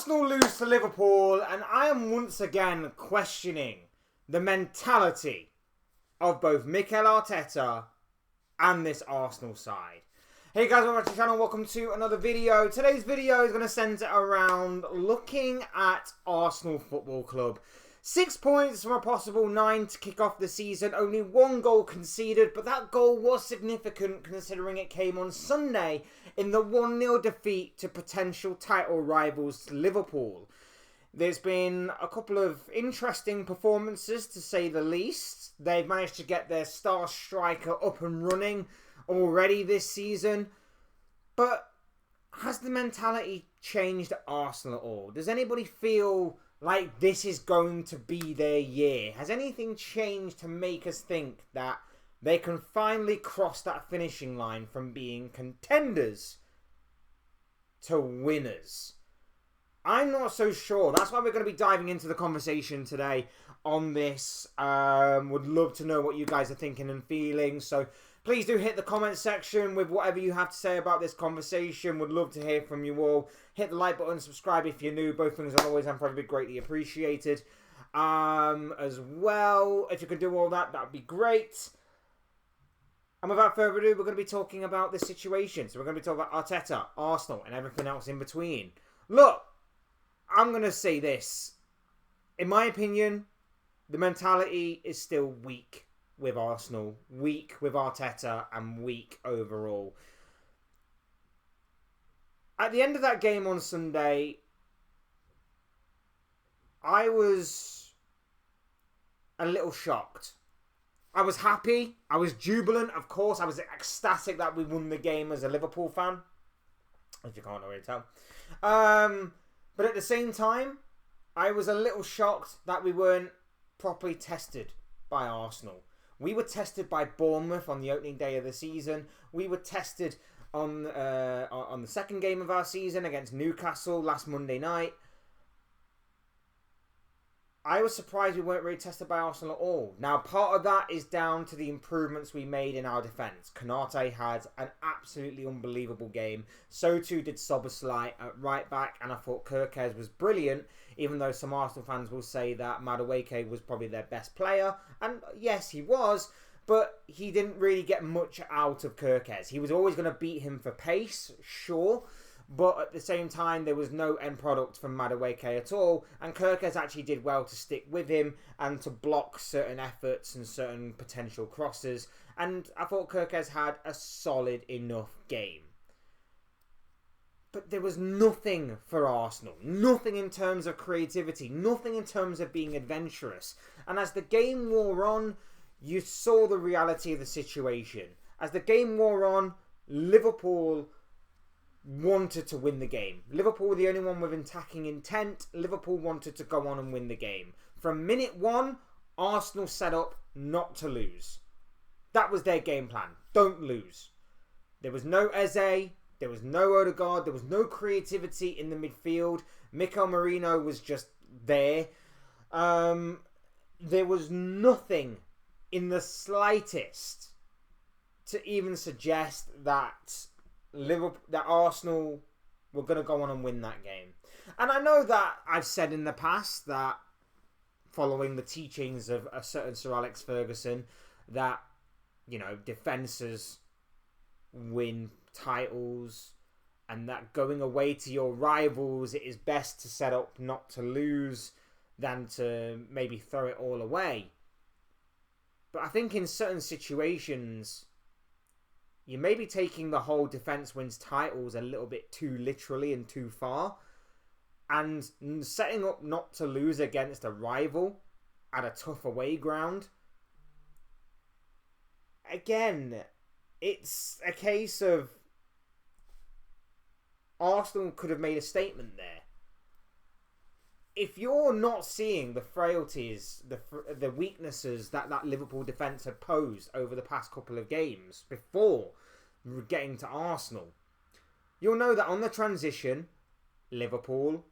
Arsenal lose to Liverpool, and I am once again questioning the mentality of both Mikel Arteta and this Arsenal side. Hey guys, welcome to the channel, welcome to another video. Today's video is going to centre around looking at Arsenal Football Club. 6 points from a possible 9 to kick off the season, only 1 goal conceded, but that goal was significant considering it came on Sunday in the 1-0 defeat to potential title rivals Liverpool. There's been a couple of interesting performances to say the least. They've managed to get their star striker up and running already this season, but has the mentality changed at Arsenal at all? Does anybody feel like this is going to be their year? Has anything changed to make us think that they can finally cross that finishing line from being contenders to winners? I'm not so sure. That's why we're going to be diving into the conversation today on this. Would love to know what you guys are thinking and feeling. So please do hit the comment section with whatever you have to say about this conversation. Would love to hear from you all. Hit the like button, subscribe if you're new. Both things are always and forever greatly appreciated. As well, if you could do all that, that would be great. And without further ado, we're going to be talking about this situation. So we're going to be talking about Arteta, Arsenal, and everything else in between. Look, I'm going to say this. In my opinion, the mentality is still weak with Arsenal, weak with Arteta, and weak overall. At the end of that game on Sunday, I was a little shocked. I was happy. I was jubilant. Of course, I was ecstatic that we won the game as a Liverpool fan, if you can't already tell. But at the same time, I was a little shocked that we weren't properly tested by Arsenal. We were tested by Bournemouth on the opening day of the season. We were tested on the second game of our season against Newcastle last Monday night. I was surprised we weren't really tested by Arsenal at all. Now, part of that is down to the improvements we made in our defence. Konate had an absolutely unbelievable game. So too did Szoboszlai at right back, and I thought Kerkez was brilliant, even though some Arsenal fans will say that Madueke was probably their best player. And yes, he was, but he didn't really get much out of Kerkez. He was always going to beat him for pace, sure, but at the same time, there was no end product from Madueke at all. And Kerkez actually did well to stick with him and to block certain efforts and certain potential crosses. And I thought Kerkez had a solid enough game. But there was nothing for Arsenal. Nothing in terms of creativity. Nothing in terms of being adventurous. And as the game wore on, you saw the reality of the situation. As the game wore on, Liverpool wanted to win the game. Liverpool were the only one with attacking intent. Liverpool wanted to go on and win the game. From minute 1, Arsenal set up not to lose. That was their game plan. Don't lose. There was no Eze. There was no Odegaard. There was no creativity in the midfield. Mikel Merino was just there. There was nothing in the slightest to even suggest that Arsenal were going to go on and win that game. And I know that I've said in the past that, following the teachings of a certain Sir Alex Ferguson, that, you know, defences win titles, and that going away to your rivals, it is best to set up not to lose than to maybe throw it all away. But I think in certain situations, you may be taking the whole defence wins titles a little bit too literally and too far. And setting up not to lose against a rival at a tough away ground, again, it's a case of Arsenal could have made a statement there. If you're not seeing the frailties, the weaknesses that Liverpool defence had posed over the past couple of games before getting to Arsenal, you'll know that on the transition, Liverpool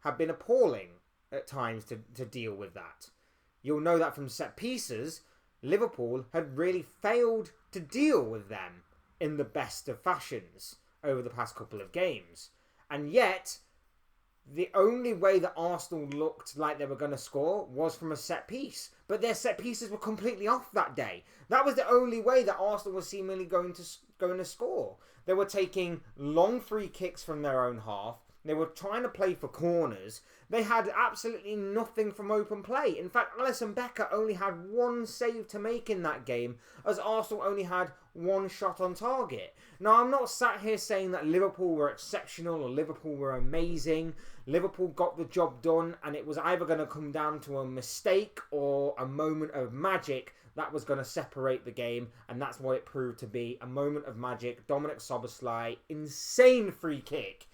have been appalling at times to deal with that. You'll know that from set pieces, Liverpool had really failed to deal with them in the best of fashions over the past couple of games. And yet, the only way that Arsenal looked like they were going to score was from a set piece. But their set pieces were completely off that day. That was the only way that Arsenal was seemingly going to score. They were taking long free kicks from their own half. They were trying to play for corners. They had absolutely nothing from open play. In fact, Alisson Becker only had one save to make in that game, as Arsenal only had one shot on target. Now, I'm not sat here saying that Liverpool were exceptional or Liverpool were amazing. Liverpool got the job done, and it was either going to come down to a mistake or a moment of magic that was going to separate the game, and that's what it proved to be. A moment of magic. Dominic Szoboszlai, insane free kick.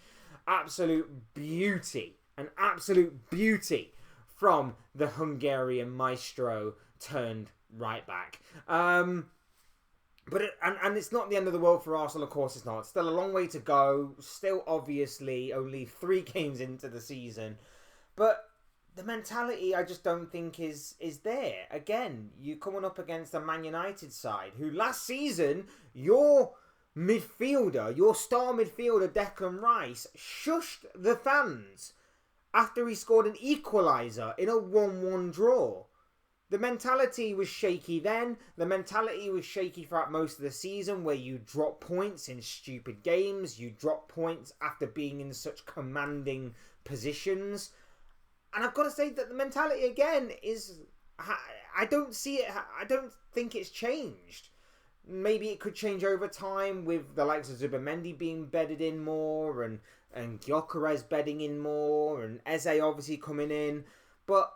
Absolute beauty. An absolute beauty from the Hungarian maestro turned right back. But it's not the end of the world for Arsenal, of course it's not. It's still a long way to go. Still, obviously, only 3 games into the season. But the mentality, I just don't think is there. Again, you're coming up against a Man United side who last season, your midfielder, your star midfielder, Declan Rice, shushed the fans after he scored an equaliser in a 1-1 draw. The mentality was shaky then. The mentality was shaky throughout most of the season, where you drop points in stupid games. You drop points after being in such commanding positions. And I've got to say that the mentality again is... I don't see it... I don't think it's changed. Maybe it could change over time with the likes of Zubimendi being bedded in more and Gyökeres bedding in more and Eze obviously coming in. But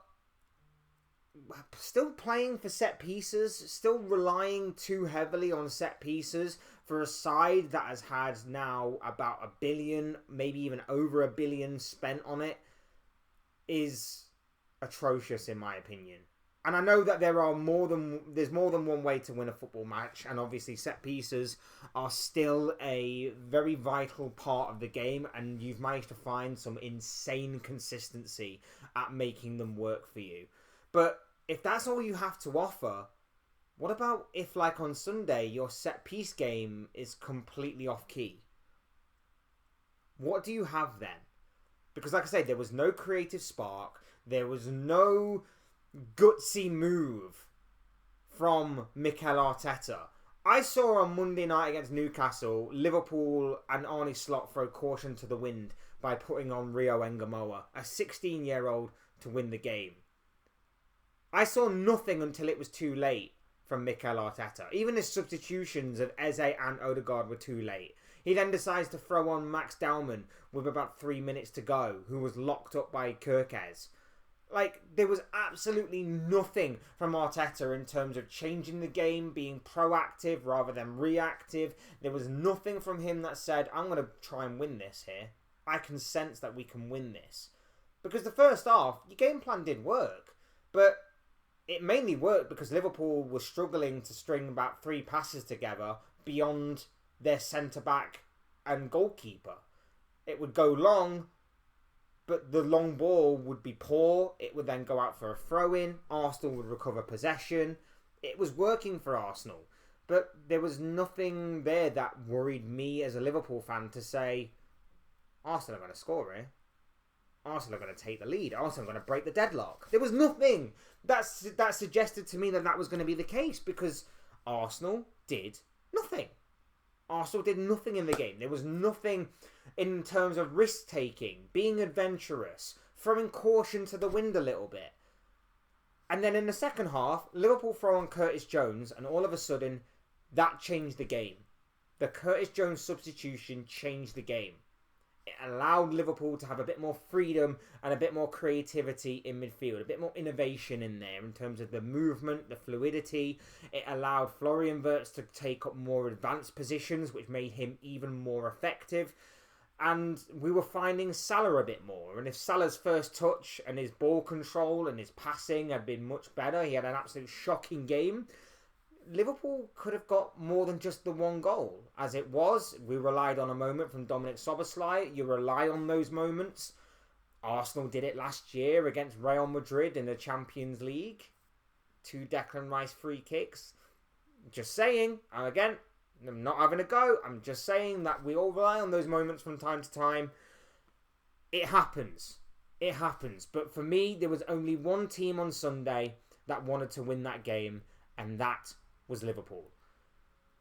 still playing for set pieces, still relying too heavily on set pieces for a side that has had now about $1 billion, maybe even over $1 billion spent on it, is atrocious in my opinion. And I know that there's more than one way to win a football match, and obviously set pieces are still a very vital part of the game, and you've managed to find some insane consistency at making them work for you. But if that's all you have to offer, what about if, like on Sunday, your set piece game is completely off key? What do you have then? Because like I say, there was no creative spark, there was no gutsy move from Mikel Arteta. I saw on Monday night against Newcastle, Liverpool and Arne Slot throw caution to the wind by putting on Rio Engamoa, a 16-year-old, to win the game. I saw nothing until it was too late from Mikel Arteta. Even his substitutions of Eze and Odegaard were too late. He then decides to throw on Max Dowman with about 3 minutes to go, who was locked up by Kirkez. Like, there was absolutely nothing from Arteta in terms of changing the game, being proactive rather than reactive. There was nothing from him that said, I'm going to try and win this here. I can sense that we can win this. Because the first half, your game plan did work. But it mainly worked because Liverpool was struggling to string about 3 passes together beyond their centre-back and goalkeeper. It would go long, but the long ball would be poor. It would then go out for a throw-in. Arsenal would recover possession. It was working for Arsenal. But there was nothing there that worried me as a Liverpool fan to say, Arsenal are going to score here. Arsenal are going to take the lead. Arsenal are going to break the deadlock. There was nothing that suggested to me that was going to be the case, because Arsenal did nothing. Arsenal did nothing in the game. There was nothing in terms of risk-taking, being adventurous, throwing caution to the wind a little bit. And then in the second half, Liverpool throw on Curtis Jones, and all of a sudden, that changed the game. The Curtis Jones substitution changed the game. It allowed Liverpool to have a bit more freedom and a bit more creativity in midfield, a bit more innovation in there in terms of the movement, the fluidity. It allowed Florian Wirtz to take up more advanced positions, which made him even more effective. And we were finding Salah a bit more. And if Salah's first touch and his ball control and his passing had been much better, he had an absolute shocking game, Liverpool could have got more than just the one goal. As it was, we relied on a moment from Dominic Szoboszlai. You rely on those moments. Arsenal did it last year against Real Madrid in the Champions League. 2 Declan Rice free kicks. Just saying. Again, I'm not having a go. I'm just saying that we all rely on those moments from time to time. It happens. It happens. But for me, there was only one team on Sunday that wanted to win that game, and that was Liverpool.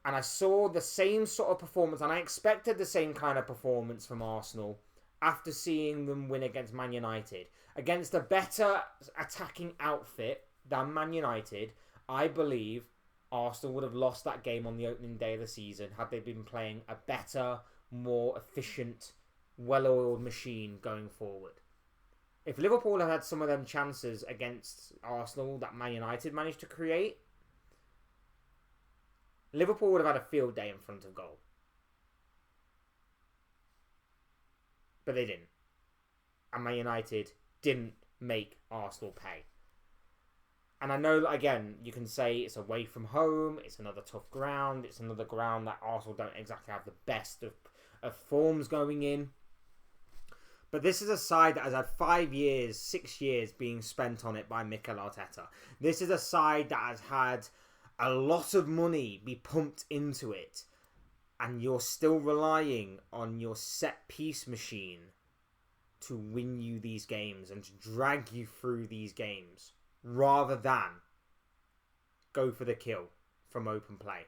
And I saw the same sort of performance, and I expected the same kind of performance from Arsenal after seeing them win against Man United. Against a better attacking outfit than Man United, I believe Arsenal would have lost that game on the opening day of the season had they been playing a better, more efficient, well-oiled machine going forward. If Liverpool had had some of them chances against Arsenal that Man United managed to create, Liverpool would have had a field day in front of goal. But they didn't. And Man United didn't make Arsenal pay. And I know, again, you can say it's away from home, it's another tough ground, it's another ground that Arsenal don't exactly have the best of forms going in. But this is a side that has had 5 years, 6 years being spent on it by Mikel Arteta. This is a side that has had a lot of money be pumped into it. And you're still relying on your set-piece machine to win you these games and to drag you through these games, rather than go for the kill from open play.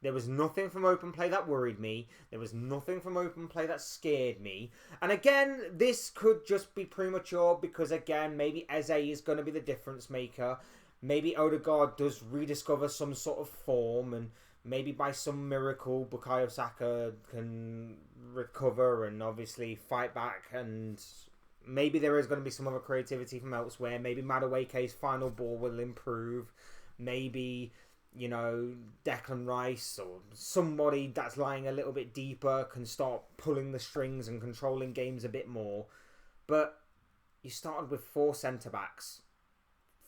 There was nothing from open play that worried me. There was nothing from open play that scared me. And again, this could just be premature because, again, maybe Eze is going to be the difference maker. Maybe Odegaard does rediscover some sort of form, and maybe by some miracle Bukayo Saka can recover and obviously fight back, and maybe there is going to be some other creativity from elsewhere. Maybe Madueke's final ball will improve. Maybe, you know, Declan Rice or somebody that's lying a little bit deeper can start pulling the strings and controlling games a bit more. But you started with 4 centre-backs,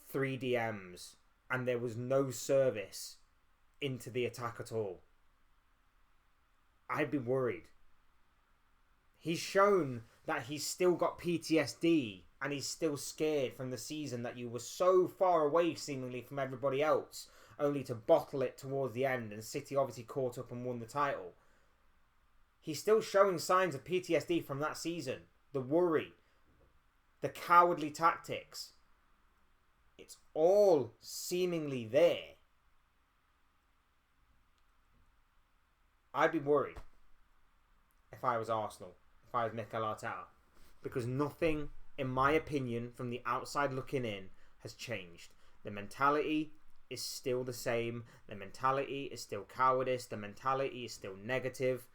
3 DMs, and there was no service into the attack at all. I'd be worried. He's shown that he's still got PTSD and he's still scared from the season that you were so far away seemingly from everybody else, only to bottle it towards the end, and City obviously caught up and won the title. He's still showing signs of PTSD from that season. The worry, the cowardly tactics. It's all seemingly there. I'd be worried if I was Arsenal, if I was Mikel Arteta, because nothing, in my opinion, from the outside looking in, has changed. The mentality is still the same. The mentality is still cowardice. The mentality is still negative.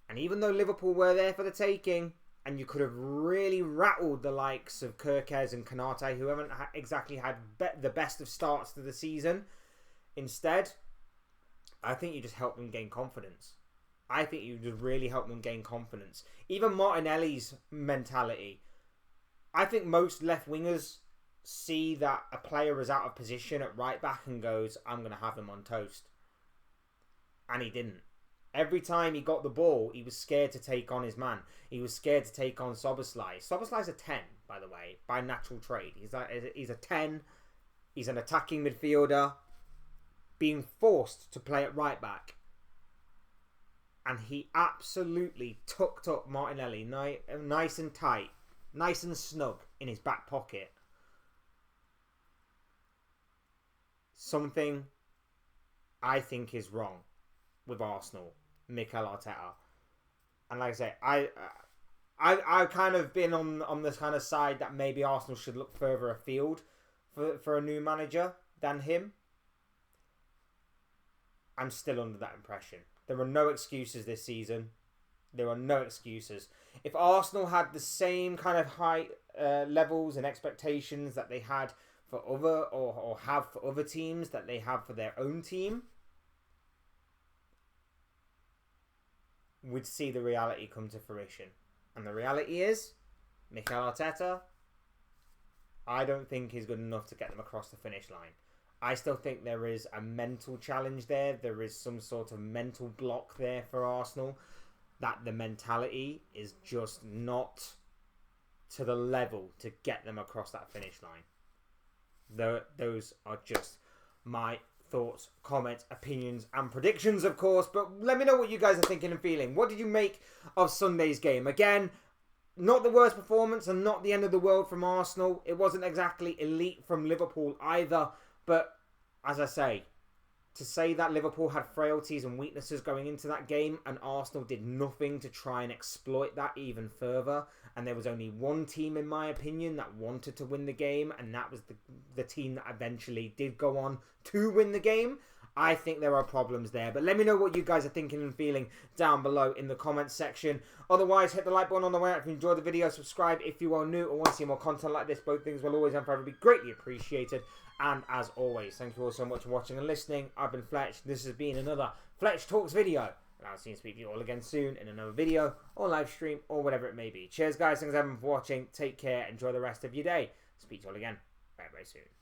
And even though Liverpool were there for the taking, and you could have really rattled the likes of Kirkez and Konate, who haven't exactly had the best of starts to the season, instead, I think you just helped them gain confidence. I think you just really helped them gain confidence. Even Martinelli's mentality. I think most left wingers see that a player is out of position at right back and goes, I'm going to have him on toast. And he didn't. Every time he got the ball, he was scared to take on his man. He was scared to take on Szoboszlai. Szoboszlai's a 10, by the way, by natural trade. He's a 10. He's an attacking midfielder being forced to play at right back. And he absolutely tucked up Martinelli nice and tight, nice and snug in his back pocket. Something I think is wrong with Arsenal, Mikel Arteta. And like I say, I've kind of been on this kind of side that maybe Arsenal should look further afield for a new manager than him. I'm still under that impression. There are no excuses this season. There are no excuses. If Arsenal had the same kind of high levels and expectations that they had for other or have for other teams that they have for their own team, we'd see the reality come to fruition. And the reality is, Mikel Arteta, I don't think is good enough to get them across the finish line. I still think there is a mental challenge there. There is some sort of mental block there for Arsenal, that the mentality is just not to the level to get them across that finish line. Those are just my thoughts, comments, opinions, and predictions, of course. But let me know what you guys are thinking and feeling. What did you make of Sunday's game? Again, not the worst performance and not the end of the world from Arsenal. It wasn't exactly elite from Liverpool either. But, as I say, to say that Liverpool had frailties and weaknesses going into that game and Arsenal did nothing to try and exploit that even further, and there was only one team, in my opinion, that wanted to win the game, and that was the team that eventually did go on to win the game, I think there are problems there. But let me know what you guys are thinking and feeling down below in the comments section. Otherwise, hit the like button on the way out if you enjoyed the video. Subscribe if you are new or want to see more content like this. Both things will always and forever be greatly appreciated. And as always, thank you all so much for watching and listening. I've been Fletch. This has been another Fletch Talks video. And I'll see you and speak to you all again soon in another video or live stream or whatever it may be. Cheers, guys. Thanks everyone for watching. Take care. Enjoy the rest of your day. Speak to you all again very, very soon.